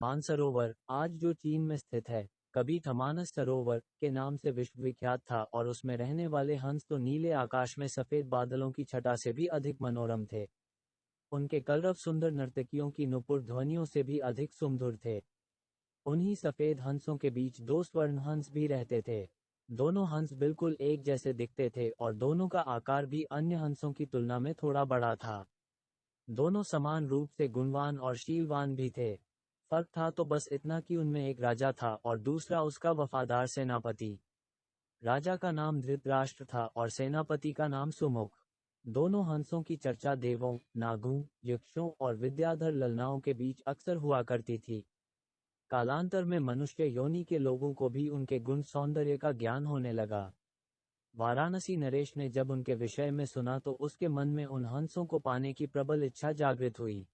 मानसरोवर आज जो चीन में स्थित है, कभी मानस सरोवर के नाम से विश्वविख्यात था और उसमें रहने वाले हंस तो नीले आकाश में सफेद बादलों की छटा से भी अधिक मनोरम थे। उनके कलरव सुंदर नर्तकियों की नुपुर ध्वनियों से भी अधिक सुमधुर थे। उन्हीं सफेद हंसों के बीच दो स्वर्ण हंस भी रहते थे। दोनों हंस बिल्कुल एक जैसे दिखते थे और दोनों का आकार भी अन्य हंसों की तुलना में थोड़ा बड़ा था। दोनों समान रूप से गुणवान और शीलवान भी थे। फर्क था तो बस इतना कि उनमें एक राजा था और दूसरा उसका वफादार सेनापति। राजा का नाम धृतराष्ट्र था और सेनापति का नाम सुमुख। दोनों हंसों की चर्चा देवों, नागों, यक्षों और विद्याधर ललनाओं के बीच अक्सर हुआ करती थी। कालांतर में मनुष्य योनि के लोगों को भी उनके गुण सौंदर्य का ज्ञान होने लगा। वाराणसी नरेश ने जब उनके विषय में सुना तो उसके मन में उन हंसों को पाने की प्रबल इच्छा जागृत हुई।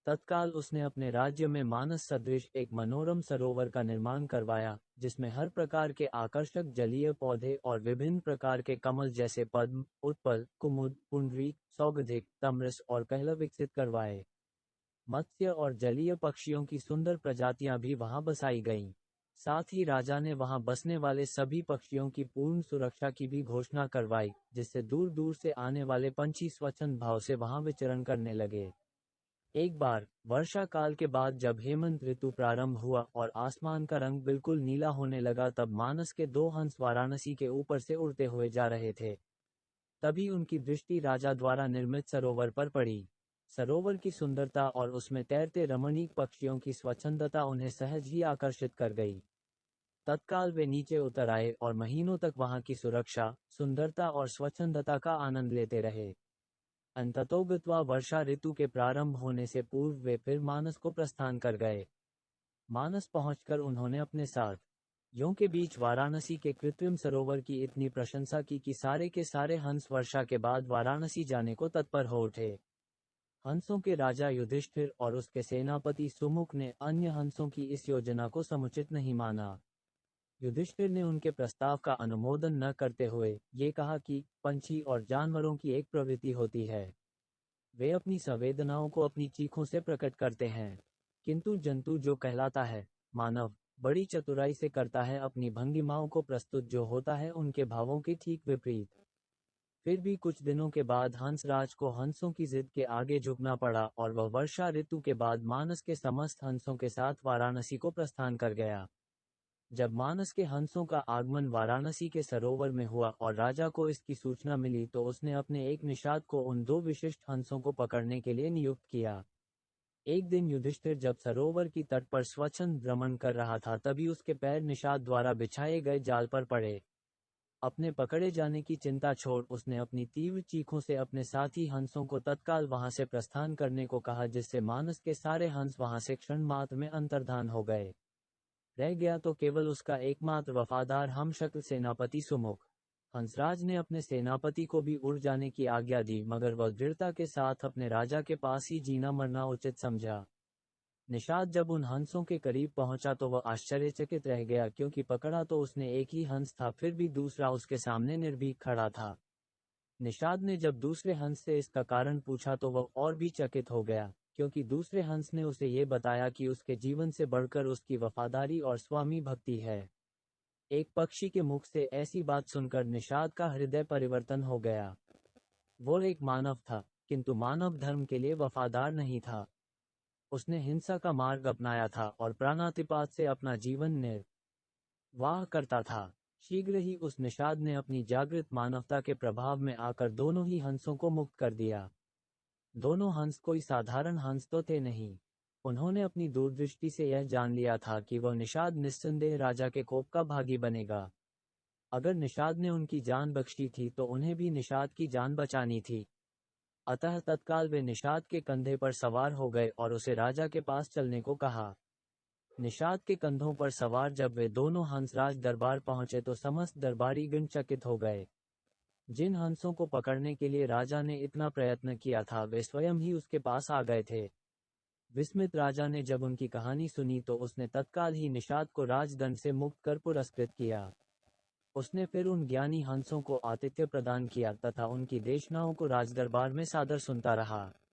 तत्काल उसने अपने राज्य में मानस सदृश एक मनोरम सरोवर का निर्माण करवाया, जिसमें हर प्रकार के आकर्षक जलीय पौधे और विभिन्न प्रकार के कमल जैसे पद्म, उत्पल, कुमुद, पुंडरीक, सौगंधिक, तमरस और कहला विकसित करवाए। मत्स्य और जलीय पक्षियों की सुंदर प्रजातियां भी वहां बसाई गईं। साथ ही राजा ने वहां बसने वाले सभी पक्षियों की पूर्ण सुरक्षा की भी घोषणा करवाई, जिससे दूर दूर से आने वाले पंछी स्वच्छंद भाव से वहां विचरण करने लगे। एक बार वर्षा काल के बाद जब हेमंत ऋतु प्रारंभ हुआ और आसमान का रंग बिल्कुल नीला होने लगा, तब मानस के दो हंस वाराणसी के ऊपर से उड़ते हुए जा रहे थे। तभी उनकी दृष्टि राजा द्वारा निर्मित सरोवर पर पड़ी। सरोवर की सुंदरता और उसमें तैरते रमणीक पक्षियों की स्वच्छंदता उन्हें सहज ही आकर्षित कर गई। तत्काल वे नीचे उतर आए और महीनों तक वहां की सुरक्षा, सुंदरता और स्वच्छंदता का आनंद लेते रहे। अंततोगत्वा वर्षा ऋतु के प्रारंभ होने से पूर्व वे फिर मानस को प्रस्थान कर गए। मानस पहुंचकर उन्होंने अपने साथ यों के बीच वाराणसी के कृत्रिम सरोवर की इतनी प्रशंसा की कि सारे के सारे हंस वर्षा के बाद वाराणसी जाने को तत्पर हो उठे। हंसों के राजा युधिष्ठिर और उसके सेनापति सुमुख ने अन्य हंसों की इस योजना को समुचित नहीं माना। युधिष्ठिर ने उनके प्रस्ताव का अनुमोदन न करते हुए ये कहा कि पंछी और जानवरों की एक प्रवृत्ति होती है। वे अपनी संवेदनाओं को अपनी चीखों से प्रकट करते हैं, किंतु जंतु जो कहलाता है मानव, बड़ी चतुराई से करता है अपनी भंगिमाओं को प्रस्तुत जो होता है उनके भावों के ठीक विपरीत। फिर भी कुछ दिनों के बाद हंसराज को हंसों की जिद के आगे झुकना पड़ा और वह वर्षा ऋतु के बाद मानस के समस्त हंसों के साथ वाराणसी को प्रस्थान कर गया। जब मानस के हंसों का आगमन वाराणसी के सरोवर में हुआ और राजा को इसकी सूचना मिली तो उसने अपने एक निषाद को उन दो विशिष्ट हंसों को पकड़ने के लिए नियुक्त किया। एक दिन युधिष्ठिर जब सरोवर की तट पर स्वच्छंद भ्रमण कर रहा था, तभी उसके पैर निषाद द्वारा बिछाए गए जाल पर पड़े। अपने पकड़े जाने की चिंता छोड़ उसने अपनी तीव्र चीखों से अपने साथी हंसों को तत्काल वहां से प्रस्थान करने को कहा, जिससे मानस के सारे हंस वहां से क्षण मात्र में अंतर्धान हो गए। रह गया तो केवल उसका एकमात्र वफादार हमशक्ल सेनापति सुमुख। हंसराज ने अपने सेनापति को भी उड़ जाने की आज्ञा दी, मगर वह दृढ़ता के साथ अपने राजा के पास ही जीना मरना उचित समझा। निषाद जब उन हंसों के करीब पहुंचा तो वह आश्चर्यचकित रह गया, क्योंकि पकड़ा तो उसने एक ही हंस था, फिर भी दूसरा उसके सामने निर्भीक खड़ा था। निषाद ने जब दूसरे हंस से इसका कारण पूछा तो वह और भी चकित हो गया, क्योंकि दूसरे हंस ने उसे ये बताया कि उसके जीवन से बढ़कर उसकी वफादारी और स्वामी भक्ति है। एक पक्षी के मुख से ऐसी बात सुनकर निषाद का हृदय परिवर्तन हो गया। वो एक मानव था, किंतु मानव धर्म के लिए वफादार नहीं था। उसने हिंसा का मार्ग अपनाया था और प्राणातिपात से अपना जीवन निर्वाह करता था। शीघ्र ही उस निषाद ने अपनी जागृत मानवता के प्रभाव में आकर दोनों ही हंसों को मुक्त कर दिया। दोनों हंस कोई साधारण हंस तो थे नहीं। उन्होंने अपनी दूरदृष्टि से यह जान लिया था कि वह निषाद निस्संदेह राजा के कोप का भागी बनेगा। अगर निषाद ने उनकी जान बख्शी थी तो उन्हें भी निषाद की जान बचानी थी। अतः तत्काल वे निषाद के कंधे पर सवार हो गए और उसे राजा के पास चलने को कहा। निषाद के कंधों पर सवार जब वे दोनों हंस राज दरबार पहुंचे तो समस्त दरबारी गण चकित हो गए। जिन हंसों को पकड़ने के लिए राजा ने इतना प्रयत्न किया था वे स्वयं ही उसके पास आ गए थे। विस्मित राजा ने जब उनकी कहानी सुनी तो उसने तत्काल ही निषाद को राजदंड से मुक्त कर पुरस्कृत किया। उसने फिर उन ज्ञानी हंसों को आतिथ्य प्रदान किया तथा उनकी देशनाओं को राजदरबार में सादर सुनता रहा।